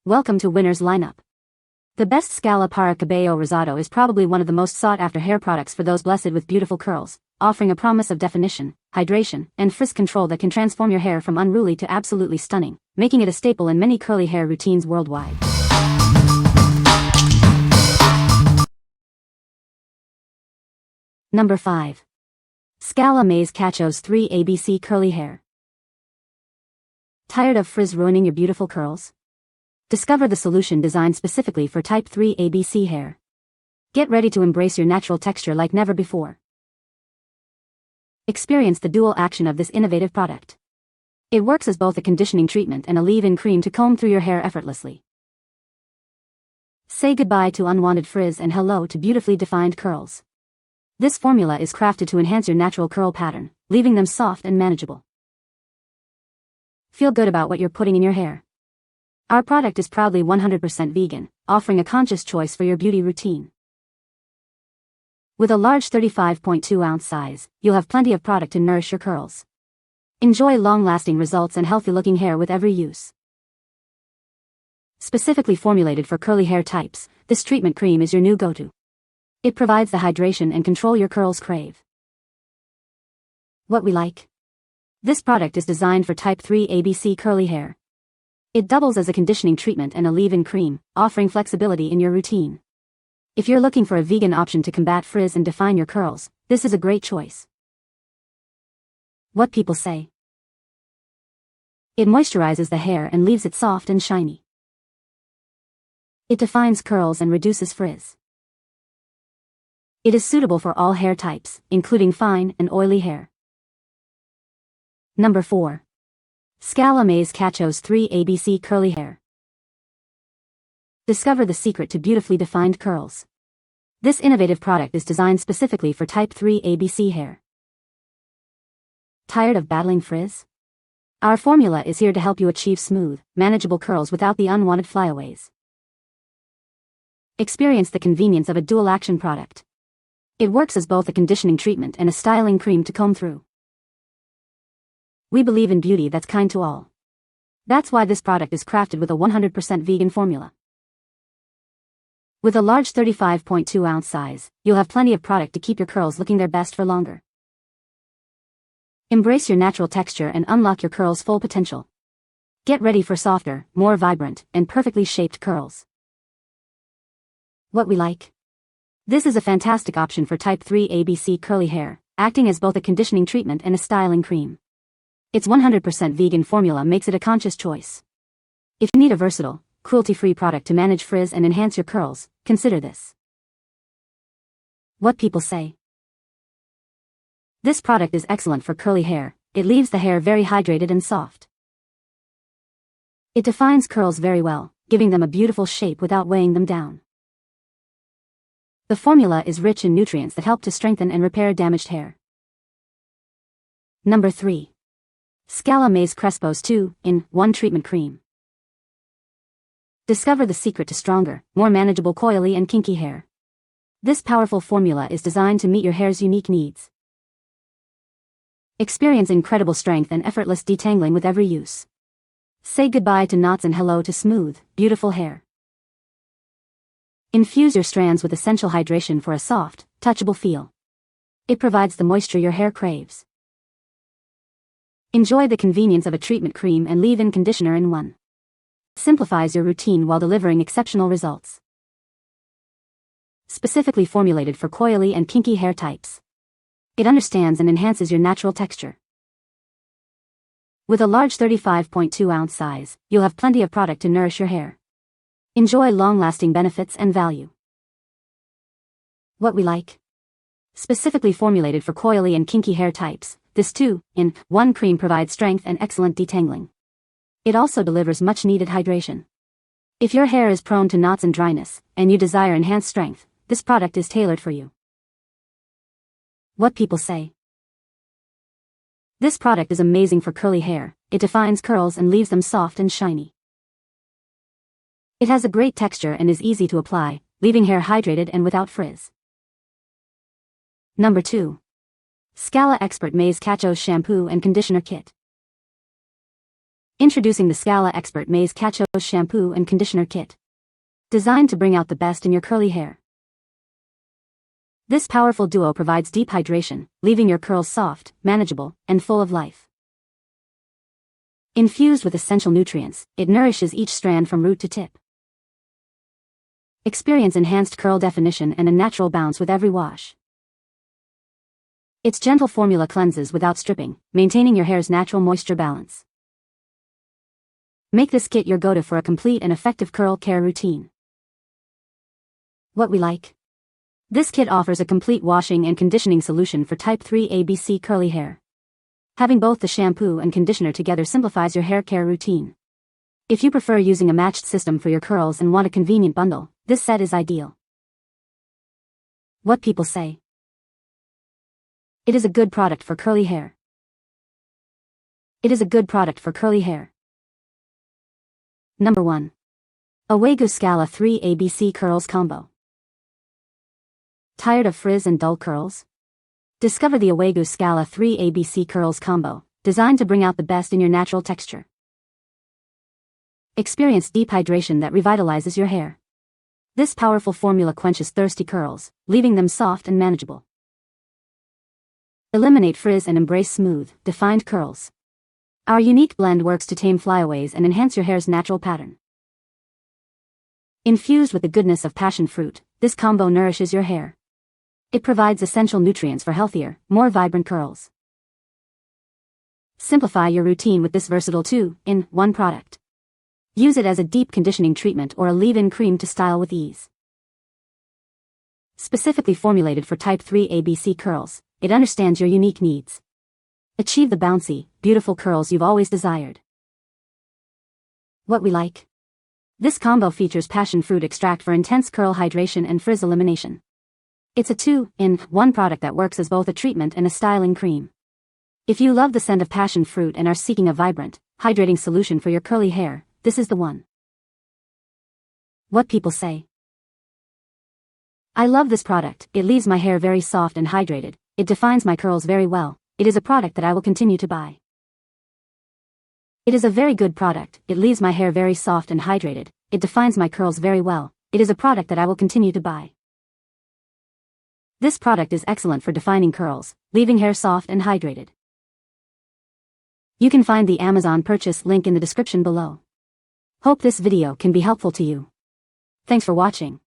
Welcome to Winner's Lineup. The best Scala Para Cabello Rizado is probably one of the most sought-after hair products for those blessed with beautiful curls, offering a promise of definition, hydration, and frizz control that can transform your hair from unruly to absolutely stunning, making it a staple in many curly hair routines worldwide. Number 5. Skala Mais Cachos 3 ABC Curly Hair. Tired of frizz ruining your beautiful curls? Discover the solution designed specifically for Type 3 ABC hair. Get ready to embrace your natural texture like never before. Experience the dual action of this innovative product. It works as both a conditioning treatment and a leave-in cream to comb through your hair effortlessly. Say goodbye to unwanted frizz and hello to beautifully defined curls. This formula is crafted to enhance your natural curl pattern, leaving them soft and manageable. Feel good about what you're putting in your hair. Our product is proudly 100% vegan, offering a conscious choice for your beauty routine. With a large 35.2-ounce size, you'll have plenty of product to nourish your curls. Enjoy long-lasting results and healthy-looking hair with every use. Specifically formulated for curly hair types, this treatment cream is your new go-to. It provides the hydration and control your curls crave. What we like? This product is designed for Type 3 ABC curly hair. It doubles as a conditioning treatment and a leave-in cream, offering flexibility in your routine. If you're looking for a vegan option to combat frizz and define your curls, this is a great choice. What people say? It moisturizes the hair and leaves it soft and shiny. It defines curls and reduces frizz. It is suitable for all hair types, including fine and oily hair. Number 4. Skala Mais Cachos 3 ABC Curly Hair. Discover the secret to beautifully defined curls. This innovative product is designed specifically for Type 3 ABC hair. Tired of battling frizz? Our formula is here to help you achieve smooth, manageable curls without the unwanted flyaways. Experience the convenience of a dual-action product. It works as both a conditioning treatment and a styling cream to comb through. We believe in beauty that's kind to all. That's why this product is crafted with a 100% vegan formula. With a large 35.2-ounce size, you'll have plenty of product to keep your curls looking their best for longer. Embrace your natural texture and unlock your curls' full potential. Get ready for softer, more vibrant, and perfectly shaped curls. What we like? This is a fantastic option for Type 3 ABC curly hair, acting as both a conditioning treatment and a styling cream. Its 100% vegan formula makes it a conscious choice. If you need a versatile, cruelty-free product to manage frizz and enhance your curls, consider this. What people say? This product is excellent for curly hair. It leaves the hair very hydrated and soft. It defines curls very well, giving them a beautiful shape without weighing them down. The formula is rich in nutrients that help to strengthen and repair damaged hair. Number 3. Skala Mais Crespos 2-in-1 Treatment Cream. Discover the secret to stronger, more manageable coily and kinky hair. This powerful formula is designed to meet your hair's unique needs. Experience incredible strength and effortless detangling with every use. Say goodbye to knots and hello to smooth, beautiful hair. Infuse your strands with essential hydration for a soft, touchable feel. It provides the moisture your hair craves. Enjoy the convenience of a treatment cream and leave-in conditioner in one. It simplifies your routine while delivering exceptional results. Specifically formulated for coily and kinky hair types. It understands and enhances your natural texture. With a large 35.2-ounce size, you'll have plenty of product to nourish your hair. Enjoy long-lasting benefits and value. What we like? Specifically formulated for coily and kinky hair types, this 2-in-1 cream provides strength and excellent detangling. It also delivers much-needed hydration. If your hair is prone to knots and dryness, and you desire enhanced strength, this product is tailored for you. What people say? This product is amazing for curly hair. It defines curls and leaves them soft and shiny. It has a great texture and is easy to apply, leaving hair hydrated and without frizz. Number 2. Skala Expert Mais Cachos Shampoo and Conditioner Kit. Introducing the Skala Expert Mais Cachos Shampoo and Conditioner Kit. Designed to bring out the best in your curly hair. This powerful duo provides deep hydration, leaving your curls soft, manageable, and full of life. Infused with essential nutrients, it nourishes each strand from root to tip. Experience enhanced curl definition and a natural bounce with every wash. Its gentle formula cleanses without stripping, maintaining your hair's natural moisture balance. Make this kit your go-to for a complete and effective curl care routine. What we like. This kit offers a complete washing and conditioning solution for type 3 ABC curly hair. Having both the shampoo and conditioner together simplifies your hair care routine. If you prefer using a matched system for your curls and want a convenient bundle, this set is ideal. What people say. It is a good product for curly hair. It is a good product for curly hair. Number 1. AWEGOO Skala 3 ABC Curls Combo. Tired of frizz and dull curls? Discover the AWEGOO Skala 3 ABC Curls Combo, designed to bring out the best in your natural texture. Experience deep hydration that revitalizes your hair. This powerful formula quenches thirsty curls, leaving them soft and manageable. Eliminate frizz and embrace smooth, defined curls. Our unique blend works to tame flyaways and enhance your hair's natural pattern. Infused with the goodness of passion fruit, this combo nourishes your hair. It provides essential nutrients for healthier, more vibrant curls. Simplify your routine with this versatile 2-in-1 product. Use it as a deep conditioning treatment or a leave-in cream to style with ease. Specifically formulated for type 3 ABC curls, it understands your unique needs. Achieve the bouncy, beautiful curls you've always desired. What we like. This combo features passion fruit extract for intense curl hydration and frizz elimination. It's a 2-in-1 product that works as both a treatment and a styling cream. If you love the scent of passion fruit and are seeking a vibrant, hydrating solution for your curly hair, this is the one. What people say. I love this product, it leaves my hair very soft and hydrated, it defines my curls very well, it is a product that I will continue to buy. It is a very good product, it leaves my hair very soft and hydrated, it defines my curls very well, it is a product that I will continue to buy. This product is excellent for defining curls, leaving hair soft and hydrated. You can find the Amazon purchase link in the description below. Hope this video can be helpful to you. Thanks for watching.